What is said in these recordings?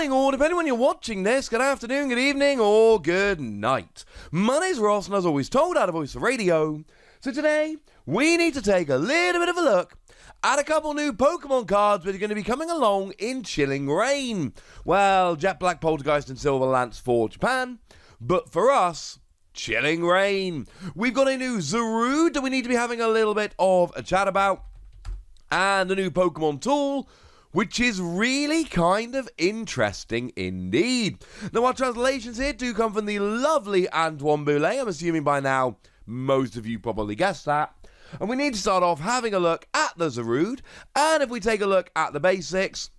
morning, or depending when you're watching this, good afternoon, good evening, or good night. My name's Ross, and as always told, out of voice for radio. So today, we need to take a little bit of a look at a couple new Pokemon cards that are going to be coming along in Chilling Reign. Well, Jet Black, Poltergeist, and Silver Lance for Japan, but for us, Chilling Reign. We've got a new Zarude that we need to be having a little bit of a chat about, and a new Pokemon tool, which is really kind of interesting indeed. Now, our translations here do come from the lovely Antoine Boulet. I'm assuming by now most of you probably guessed that. And we need to start off having a look at the Zarude. And if we take a look at the basics,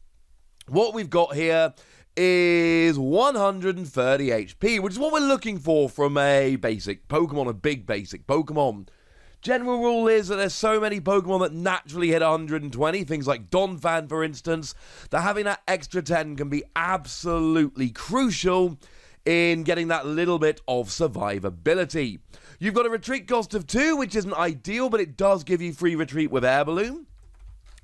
what we've got here is 130 HP, which is what we're looking for from a basic Pokemon, a big basic Pokemon. General rule is that there's so many Pokemon that naturally hit 120, things like Donphan for instance, that having that extra 10 can be absolutely crucial in getting that little bit of survivability. You've got a retreat cost of 2, which isn't ideal, but it does give you free retreat with Air Balloon,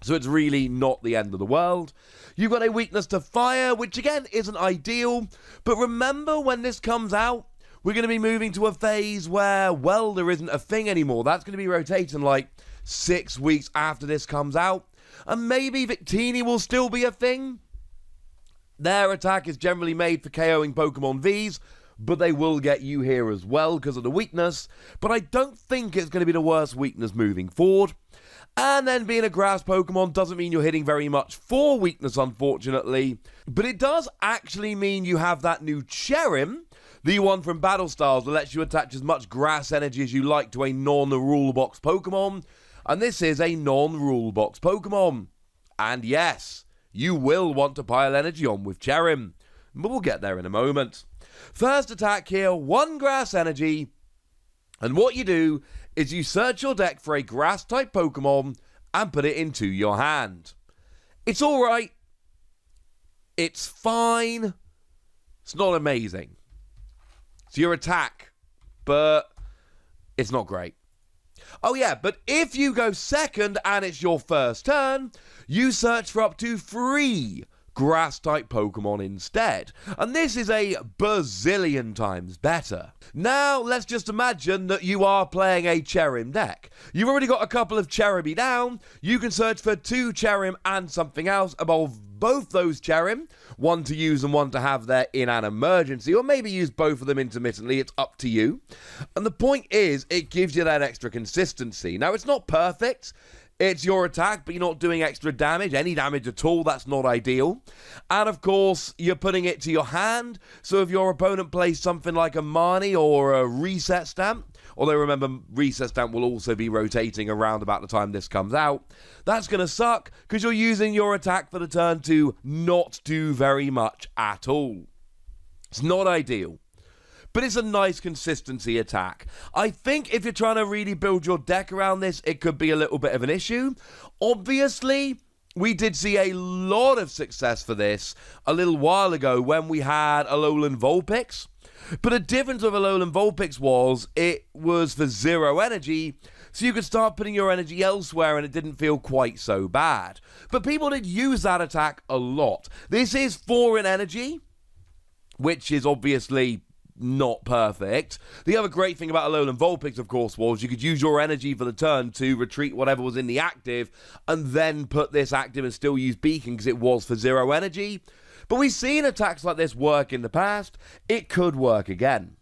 so it's really not the end of the world. You've got a weakness to fire, which again isn't ideal, but remember when this comes out, we're going to be moving to a phase where Welder isn't a thing anymore. That's going to be rotating like 6 weeks after this comes out. And maybe Victini will still be a thing. Their attack is generally made for KOing Pokemon Vs, but they will get you here as well because of the weakness. But I don't think it's going to be the worst weakness moving forward. And then being a grass Pokemon doesn't mean you're hitting very much for weakness, unfortunately. But it does actually mean you have that new Cherim, the one from Battle Styles that lets you attach as much grass energy as you like to a non-rule box Pokemon. And this is a non-rule box Pokemon. And yes, you will want to pile energy on with Cherim, but we'll get there in a moment. First attack here, 1 grass energy. And what you do is you search your deck for a grass type Pokemon and put it into your hand. It's alright. It's fine. It's not amazing. It's your attack, but it's not great. Oh yeah, but if you go second and it's your first turn, you search for up to 3 grass-type Pokemon instead. And this is a bazillion times better. Now, let's just imagine that you are playing a Cherim deck. You've already got a couple of Cherubi down. You can search for 2 Cherim and something else, evolve both those Cherim, one to use and one to have there in an emergency, or maybe use both of them intermittently, it's up to you. And the point is, it gives you that extra consistency. Now, it's not perfect. It's your attack, but you're not doing extra damage, any damage at all. That's not ideal. And of course, you're putting it to your hand. So if your opponent plays something like a Marnie or a Reset Stamp, although remember, Reset Stamp will also be rotating around about the time this comes out, that's going to suck because you're using your attack for the turn to not do very much at all. It's not ideal. But it's a nice consistency attack. I think if you're trying to really build your deck around this, it could be a little bit of an issue. Obviously, we did see a lot of success for this a little while ago when we had Alolan Vulpix. But the difference with Alolan Vulpix was it was for 0 energy, so you could start putting your energy elsewhere and it didn't feel quite so bad. But people did use that attack a lot. This is 4 in energy, which is obviously not perfect. The other great thing about Alolan Vulpix, of course, was you could use your energy for the turn to retreat whatever was in the active and then put this active and still use Beacon because it was for 0 energy. But we've seen attacks like this work in the past. It could work again.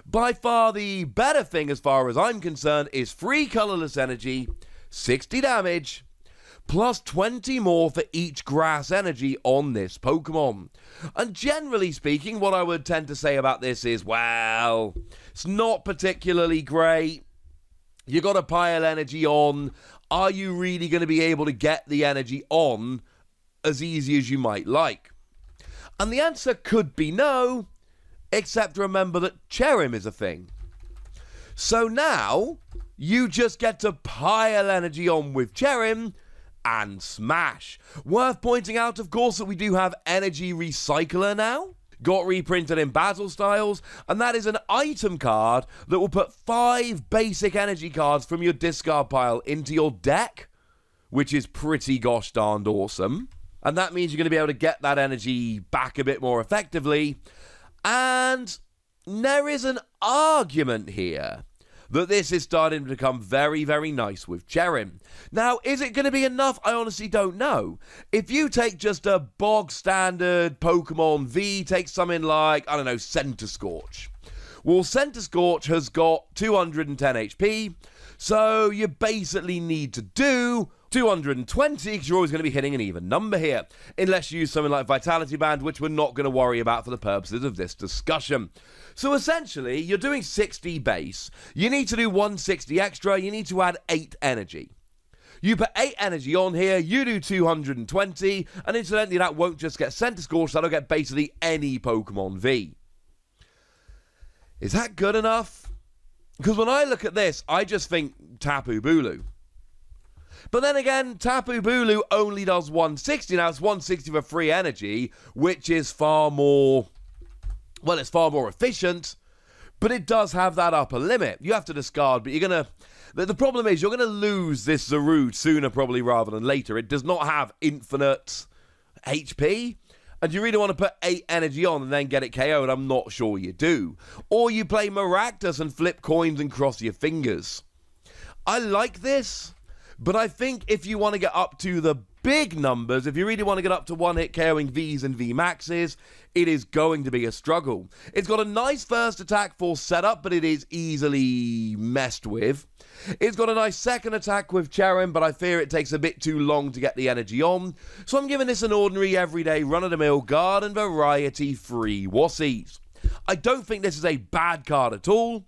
By far the better thing as far as I'm concerned is free colorless energy, 60 damage, plus 20 more for each grass energy on this Pokemon. And generally speaking, what I would tend to say about this is, well, it's not particularly great. You got to pile energy on. Are you really going to be able to get the energy on as easy as you might like? And the answer could be no, except remember that Cherim is a thing. So now, you just get to pile energy on with Cherim and smash. Worth pointing out, of course, that we do have Energy Recycler now. Got reprinted in Battle Styles, and that is an item card that will put 5 basic energy cards from your discard pile into your deck, which is pretty gosh darned awesome. And that means you're going to be able to get that energy back a bit more effectively. And there is an argument here that this is starting to become very, very nice with Cherim. Now, is it going to be enough? I honestly don't know. If you take just a bog standard Pokemon V, take something like, I don't know, Centiskorch. Well, Centiskorch has got 210 HP, so you basically need to do 220, because you're always going to be hitting an even number here, unless you use something like Vitality Band, which we're not going to worry about for the purposes of this discussion. So essentially, you're doing 60 base, you need to do 160 extra, you need to add 8 energy. You put 8 energy on here, you do 220, and incidentally, that won't just get Centiskorch, that'll get basically any Pokemon V. Is that good enough? Because when I look at this, I just think Tapu Bulu. But then again, Tapu Bulu only does 160. Now, it's 160 for free energy, which is far more... well, it's far more efficient, but it does have that upper limit. You have to discard, but you're going to... the problem is, you're going to lose this Zarude sooner probably rather than later. It does not have infinite HP. And you really want to put 8 energy on and then get it KO'd, I'm not sure you do. Or you play Maractus and flip coins and cross your fingers. I like this, but I think if you want to get up to the big numbers, if you really want to get up to one-hit KOing Vs and VMAXs, it is going to be a struggle. It's got a nice first attack for setup, but it is easily messed with. It's got a nice second attack with Cherim, but I fear it takes a bit too long to get the energy on. So I'm giving this an ordinary, everyday, run-of-the-mill garden variety free Wassies. I don't think this is a bad card at all,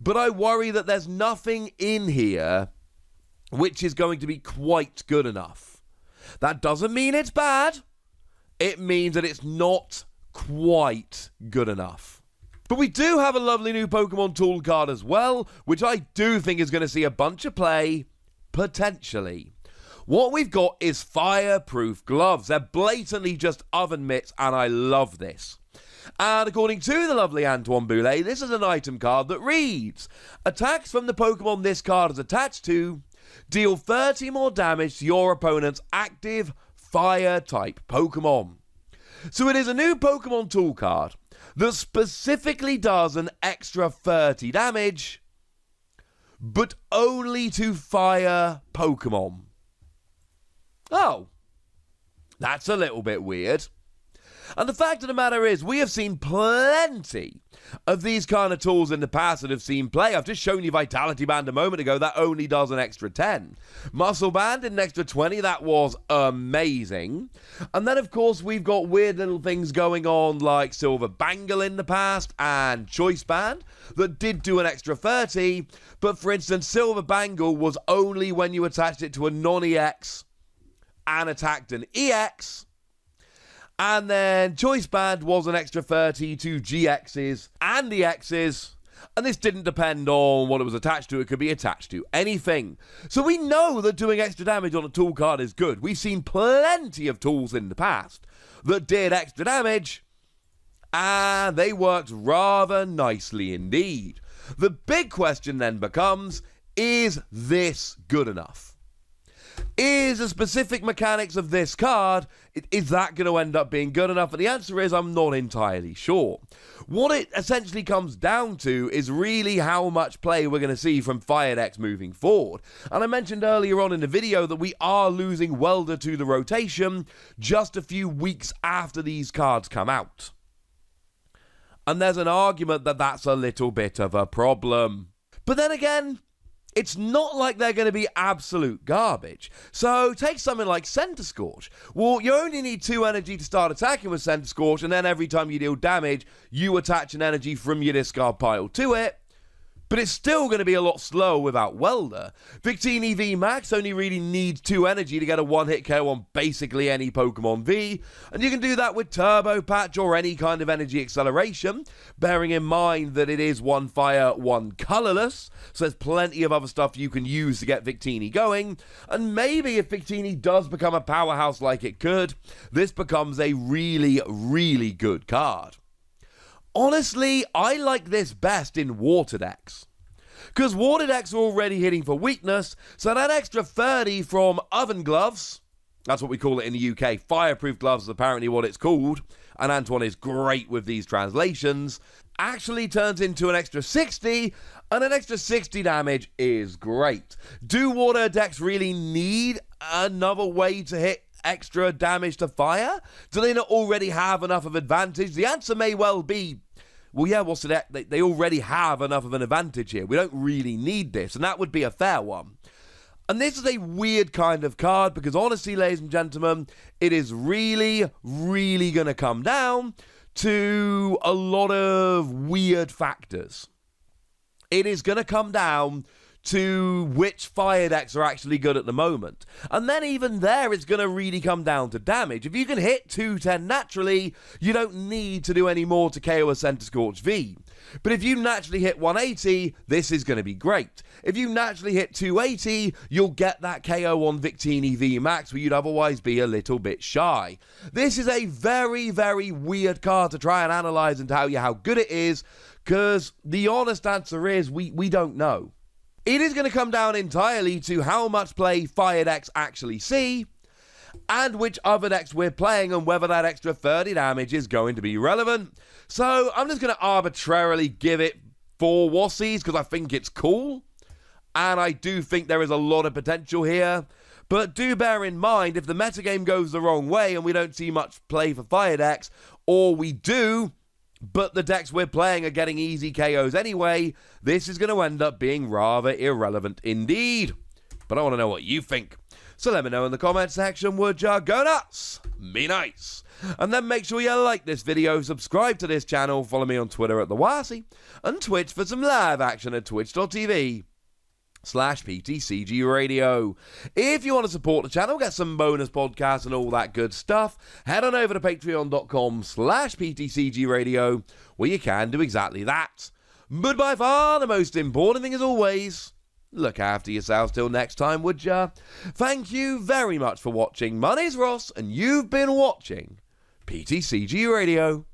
but I worry that there's nothing in here which is going to be quite good enough. That doesn't mean it's bad. It means that it's not quite good enough. But we do have a lovely new Pokemon Tool card as well, which I do think is going to see a bunch of play, potentially. What we've got is Fireproof gloves. They're blatantly just oven mitts, and I love this. And according to the lovely Antoine Boulet, this is an item card that reads, attacks from the Pokemon this card is attached to deal 30 more damage to your opponent's active Fire-type Pokemon. So it is a new Pokemon Tool card that specifically does an extra 30 damage, but only to Fire Pokemon. Oh, that's a little bit weird. And the fact of the matter is, we have seen plenty of these kind of tools in the past that have seen play. I've just shown you Vitality Band a moment ago. That only does an extra 10. Muscle Band did an extra 20. That was amazing. And then, of course, we've got weird little things going on like Silver Bangle in the past and Choice Band that did do an extra 30. But, for instance, Silver Bangle was only when you attached it to a non-EX and attacked an EX. And then Choice Band was an extra 30 to GXs and EXs. And this didn't depend on what it was attached to. It could be attached to anything. So we know that doing extra damage on a tool card is good. We've seen plenty of tools in the past that did extra damage, and they worked rather nicely indeed. The big question then becomes, is this good enough? Is the specific mechanics of this card, is that going to end up being good enough? And the answer is, I'm not entirely sure. What it essentially comes down to is really how much play we're going to see from Fire decks moving forward. And I mentioned earlier on in the video that we are losing Welder to the rotation just a few weeks after these cards come out. And there's an argument that that's a little bit of a problem. But then again, it's not like they're going to be absolute garbage. So take something like Centiskorch. Well, you only need 2 energy to start attacking with Centiskorch, and then every time you deal damage, you attach an energy from your discard pile to it. But it's still going to be a lot slower without Welder. Victini V Max only really needs 2 energy to get a one-hit KO on basically any Pokemon V. And you can do that with Turbo Patch or any kind of energy acceleration, bearing in mind that it is 1 fire, 1 colorless. So there's plenty of other stuff you can use to get Victini going. And maybe if Victini does become a powerhouse like it could, this becomes a really, really good card. Honestly, I like this best in water decks. Because water decks are already hitting for weakness, so that extra 30 from Oven Gloves That's what we call it in the UK. Fireproof gloves is apparently what it's called. And Antoine is great with these translations. Actually turns into an extra 60, and an extra 60 damage is great. Do water decks really need another way to hit extra damage to fire? Do they not already have enough of advantage? The answer may well be, well, yeah, what's the deck? They already have enough of an advantage here. We don't really need this, and that would be a fair one. And this is a weird kind of card because honestly, ladies and gentlemen, it is really, really going to come down to a lot of weird factors. It is going to come down to which fire decks are actually good at the moment. And then even there, it's going to really come down to damage. If you can hit 210 naturally, you don't need to do any more to KO a Center Scorch V. But if you naturally hit 180, this is going to be great. If you naturally hit 280, you'll get that KO on Victini V Max where you'd otherwise be a little bit shy. This is a very, very weird card to try and analyze and tell you how good it is, because the honest answer is we don't know. It is going to come down entirely to how much play fire decks actually see, and which other decks we're playing, and whether that extra 30 damage is going to be relevant. So I'm just going to arbitrarily give it 4 Wassies because I think it's cool, and I do think there is a lot of potential here. But do bear in mind, if the metagame goes the wrong way and we don't see much play for fire decks, or we do, but the decks we're playing are getting easy KOs anyway, this is going to end up being rather irrelevant indeed. But I want to know what you think. So let me know in the comment section, would ya? Go nuts! Be nice! And then make sure you like this video, subscribe to this channel, follow me on Twitter at TheWassie, and Twitch for some live action at twitch.tv/PTCG Radio. If you want to support the channel, get some bonus podcasts and all that good stuff, head on over to patreon.com/PTCG Radio, where you can do exactly that. But by far the most important thing as always, look after yourselves till next time, would ya? Thank you very much for watching. My name's Ross, and you've been watching PTCG Radio.